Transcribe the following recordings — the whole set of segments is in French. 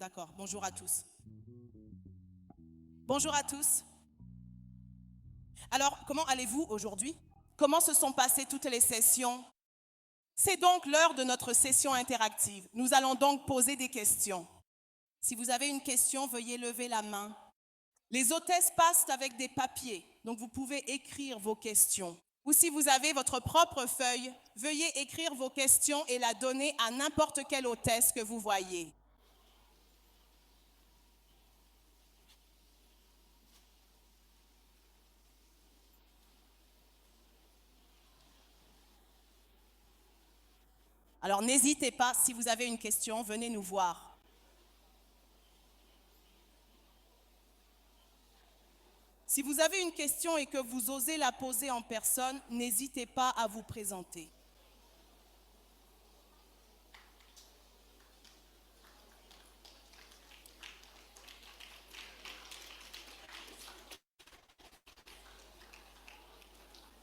D'accord, bonjour à tous. Bonjour à tous. Alors, comment allez-vous aujourd'hui? Comment se sont passées toutes les sessions? C'est donc l'heure de notre session interactive. Nous allons donc poser des questions. Si vous avez une question, veuillez lever la main. Les hôtesses passent avec des papiers, donc vous pouvez écrire vos questions. Ou si vous avez votre propre feuille, veuillez écrire vos questions et la donner à n'importe quelle hôtesse que vous voyez. Alors n'hésitez pas, si vous avez une question, venez nous voir. Si vous avez une question et que vous osez la poser en personne, n'hésitez pas à vous présenter.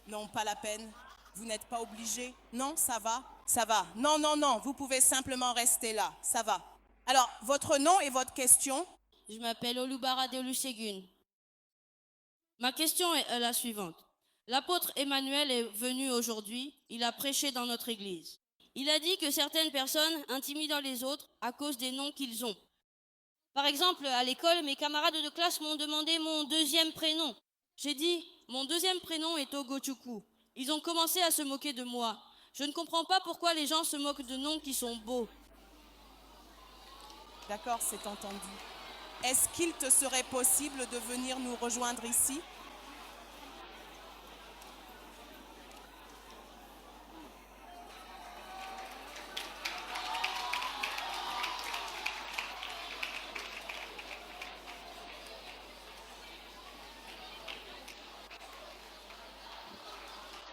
Non, pas la peine. Vous n'êtes pas obligé. Non, ça va. Ça va. Non, non, non, vous pouvez simplement rester là. Ça va. Alors, votre nom et votre question? Je m'appelle Olubara Deolusegun. Ma question est la suivante. L'apôtre Emmanuel est venu aujourd'hui, il a prêché dans notre église. Il a dit que certaines personnes intimident les autres à cause des noms qu'ils ont. Par exemple, à l'école, mes camarades de classe m'ont demandé mon deuxième prénom. J'ai dit, mon deuxième prénom est Ogochukwu. Ils ont commencé à se moquer de moi. Je ne comprends pas pourquoi les gens se moquent de noms qui sont beaux. D'accord, c'est entendu. Est-ce qu'il te serait possible de venir nous rejoindre ici?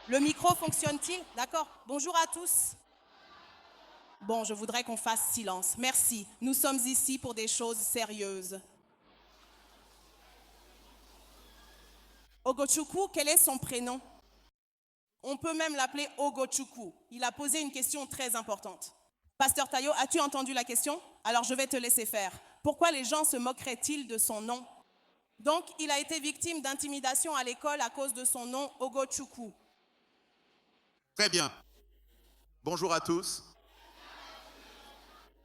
Le micro fonctionne-t-il? D'accord. Bonjour à tous. Bon, je voudrais qu'on fasse silence. Merci. Nous sommes ici pour des choses sérieuses. Ogochukwu, quel est son prénom? On peut même l'appeler Ogochukwu. Il a posé une question très importante. Pasteur Tayo, as-tu entendu la question? Alors je vais te laisser faire. Pourquoi les gens se moqueraient-ils de son nom? Donc, il a été victime d'intimidation à l'école à cause de son nom Ogochukwu. Très bien. Bonjour à tous.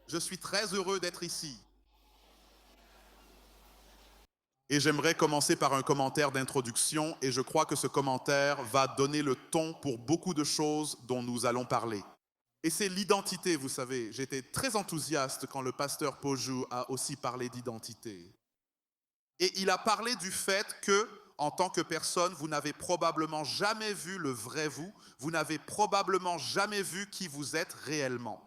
Je suis très heureux d'être ici. Et j'aimerais commencer par un commentaire d'introduction et je crois que ce commentaire va donner le ton pour beaucoup de choses dont nous allons parler. Et c'est l'identité, vous savez. J'étais très enthousiaste quand le pasteur Pojou a aussi parlé d'identité. Et il a parlé du fait que, en tant que personne, vous n'avez probablement jamais vu le vrai vous, vous n'avez probablement jamais vu qui vous êtes réellement.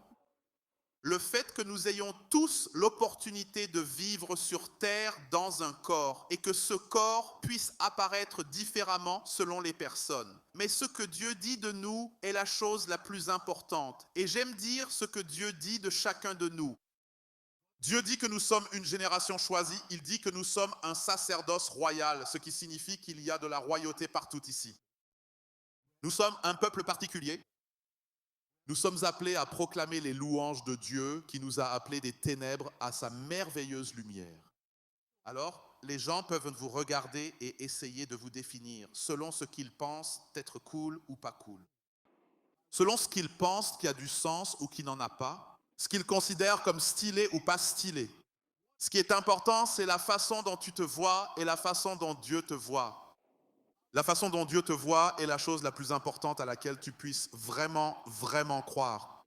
Le fait que nous ayons tous l'opportunité de vivre sur Terre dans un corps et que ce corps puisse apparaître différemment selon les personnes. Mais ce que Dieu dit de nous est la chose la plus importante. Et j'aime dire ce que Dieu dit de chacun de nous. Dieu dit que nous sommes une génération choisie, il dit que nous sommes un sacerdoce royal, ce qui signifie qu'il y a de la royauté partout ici. Nous sommes un peuple particulier. Nous sommes appelés à proclamer les louanges de Dieu qui nous a appelés des ténèbres à sa merveilleuse lumière. Alors, les gens peuvent vous regarder et essayer de vous définir selon ce qu'ils pensent être cool ou pas cool. Selon ce qu'ils pensent qui a du sens ou qui n'en a pas, ce qu'ils considèrent comme stylé ou pas stylé. Ce qui est important, c'est la façon dont tu te vois et la façon dont Dieu te voit. La façon dont Dieu te voit est la chose la plus importante à laquelle tu puisses vraiment, vraiment croire.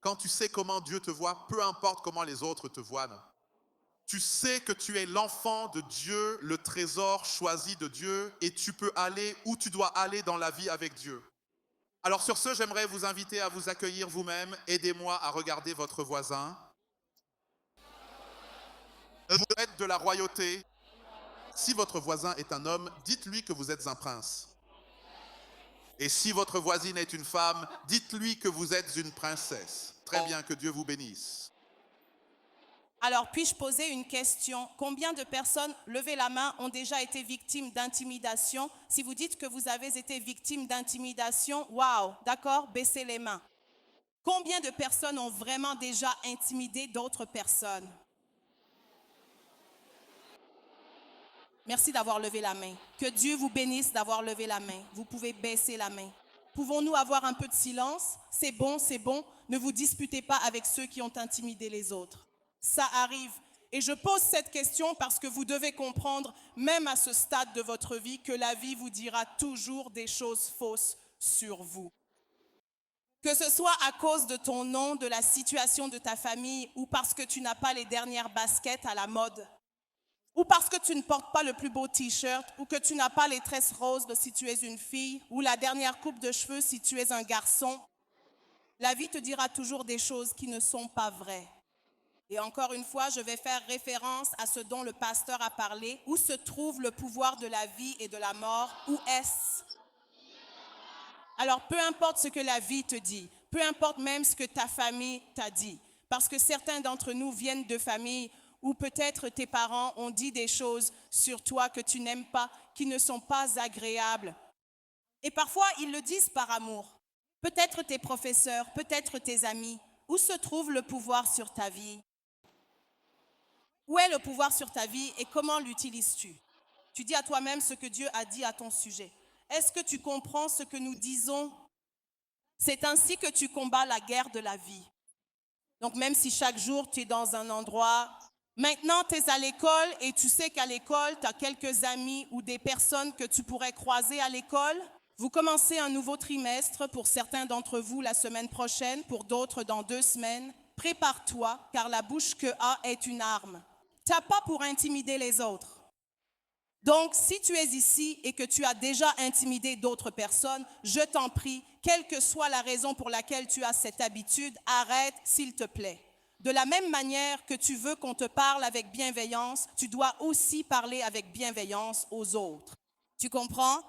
Quand tu sais comment Dieu te voit, peu importe comment les autres te voient, tu sais que tu es l'enfant de Dieu, le trésor choisi de Dieu, et tu peux aller où tu dois aller dans la vie avec Dieu. Alors sur ce, j'aimerais vous inviter à vous accueillir vous-même. Aidez-moi à regarder votre voisin. Vous êtes de la royauté. Si votre voisin est un homme, dites-lui que vous êtes un prince. Et si votre voisine est une femme, dites-lui que vous êtes une princesse. Très bien, que Dieu vous bénisse. Alors, puis-je poser une question? Combien de personnes, levez la main, ont déjà été victimes d'intimidation? Si vous dites que vous avez été victime d'intimidation, waouh, d'accord, baissez les mains. Combien de personnes ont vraiment déjà intimidé d'autres personnes? Merci d'avoir levé la main. Que Dieu vous bénisse d'avoir levé la main. Vous pouvez baisser la main. Pouvons-nous avoir un peu de silence? C'est bon, c'est bon. Ne vous disputez pas avec ceux qui ont intimidé les autres. Ça arrive. Et je pose cette question parce que vous devez comprendre, même à ce stade de votre vie, que la vie vous dira toujours des choses fausses sur vous. Que ce soit à cause de ton nom, de la situation de ta famille, ou parce que tu n'as pas les dernières baskets à la mode, ou parce que tu ne portes pas le plus beau t-shirt, ou que tu n'as pas les tresses roses si tu es une fille, ou la dernière coupe de cheveux si tu es un garçon, la vie te dira toujours des choses qui ne sont pas vraies. Et encore une fois, je vais faire référence à ce dont le pasteur a parlé. Où se trouve le pouvoir de la vie et de la mort? Où est-ce? Alors, peu importe ce que la vie te dit, peu importe même ce que ta famille t'a dit, parce que certains d'entre nous viennent de familles où peut-être tes parents ont dit des choses sur toi que tu n'aimes pas, qui ne sont pas agréables. Et parfois, ils le disent par amour. Peut-être tes professeurs, peut-être tes amis. Où se trouve le pouvoir sur ta vie? Où est le pouvoir sur ta vie et comment l'utilises-tu? Tu dis à toi-même ce que Dieu a dit à ton sujet. Est-ce que tu comprends ce que nous disons? C'est ainsi que tu combats la guerre de la vie. Donc même si chaque jour tu es dans un endroit, maintenant tu es à l'école et tu sais qu'à l'école tu as quelques amis ou des personnes que tu pourrais croiser à l'école. Vous commencez un nouveau trimestre pour certains d'entre vous la semaine prochaine, pour d'autres dans 2 semaines. Prépare-toi car la bouche que a est une arme. Tu n'as pas pour intimider les autres. Donc, si tu es ici et que tu as déjà intimidé d'autres personnes, je t'en prie, quelle que soit la raison pour laquelle tu as cette habitude, arrête s'il te plaît. De la même manière que tu veux qu'on te parle avec bienveillance, tu dois aussi parler avec bienveillance aux autres. Tu comprends?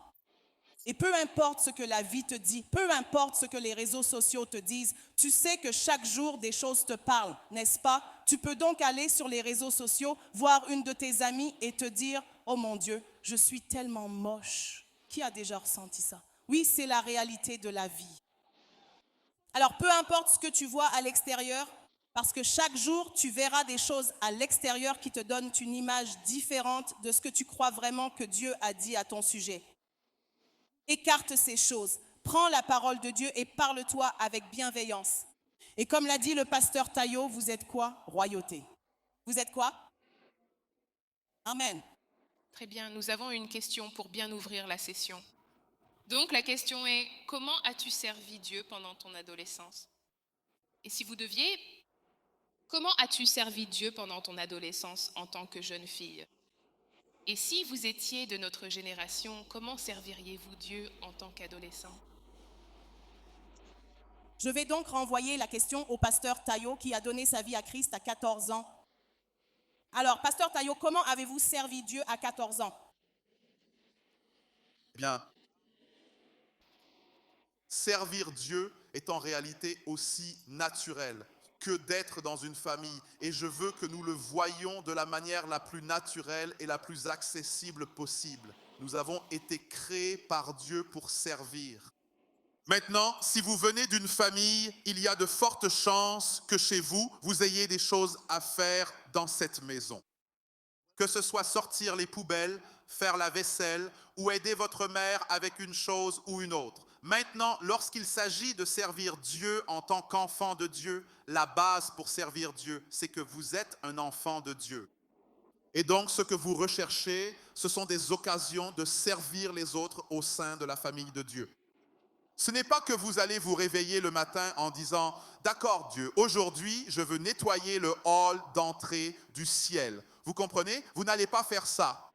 Et peu importe ce que la vie te dit, peu importe ce que les réseaux sociaux te disent, tu sais que chaque jour des choses te parlent, n'est-ce pas? Tu peux donc aller sur les réseaux sociaux, voir une de tes amies et te dire « Oh mon Dieu, je suis tellement moche. » Qui a déjà ressenti ça? Oui, c'est la réalité de la vie. Alors peu importe ce que tu vois à l'extérieur, parce que chaque jour, tu verras des choses à l'extérieur qui te donnent une image différente de ce que tu crois vraiment que Dieu a dit à ton sujet. Écarte ces choses. Prends la parole de Dieu et parle-toi avec bienveillance. Et comme l'a dit le pasteur Taillot, vous êtes quoi? Royauté. Vous êtes quoi? Amen. Très bien, nous avons une question pour bien ouvrir la session. Donc la question est, comment as-tu servi Dieu pendant ton adolescence? Et si vous deviez, comment as-tu servi Dieu pendant ton adolescence en tant que jeune fille? Et si vous étiez de notre génération, comment serviriez-vous Dieu en tant qu'adolescent? Je vais donc renvoyer la question au pasteur Taillot qui a donné sa vie à Christ à 14 ans. Alors, pasteur Taillot, comment avez-vous servi Dieu à 14 ans? Bien, servir Dieu est en réalité aussi naturel que d'être dans une famille. Et je veux que nous le voyions de la manière la plus naturelle et la plus accessible possible. Nous avons été créés par Dieu pour servir. Maintenant, si vous venez d'une famille, il y a de fortes chances que chez vous, vous ayez des choses à faire dans cette maison. Que ce soit sortir les poubelles, faire la vaisselle ou aider votre mère avec une chose ou une autre. Maintenant, lorsqu'il s'agit de servir Dieu en tant qu'enfant de Dieu, la base pour servir Dieu, c'est que vous êtes un enfant de Dieu. Et donc, ce que vous recherchez, ce sont des occasions de servir les autres au sein de la famille de Dieu. Ce n'est pas que vous allez vous réveiller le matin en disant « D'accord Dieu, aujourd'hui, je veux nettoyer le hall d'entrée du ciel. » Vous comprenez? Vous n'allez pas faire ça.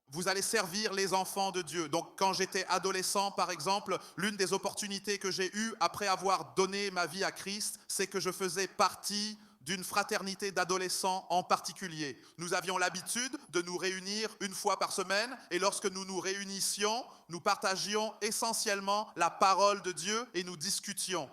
Vous allez servir les enfants de Dieu. Donc, quand j'étais adolescent, par exemple, l'une des opportunités que j'ai eues après avoir donné ma vie à Christ, c'est que je faisais partie d'une fraternité d'adolescents en particulier. Nous avions l'habitude de nous réunir une fois par semaine et lorsque nous nous réunissions, nous partagions essentiellement la parole de Dieu et nous discutions.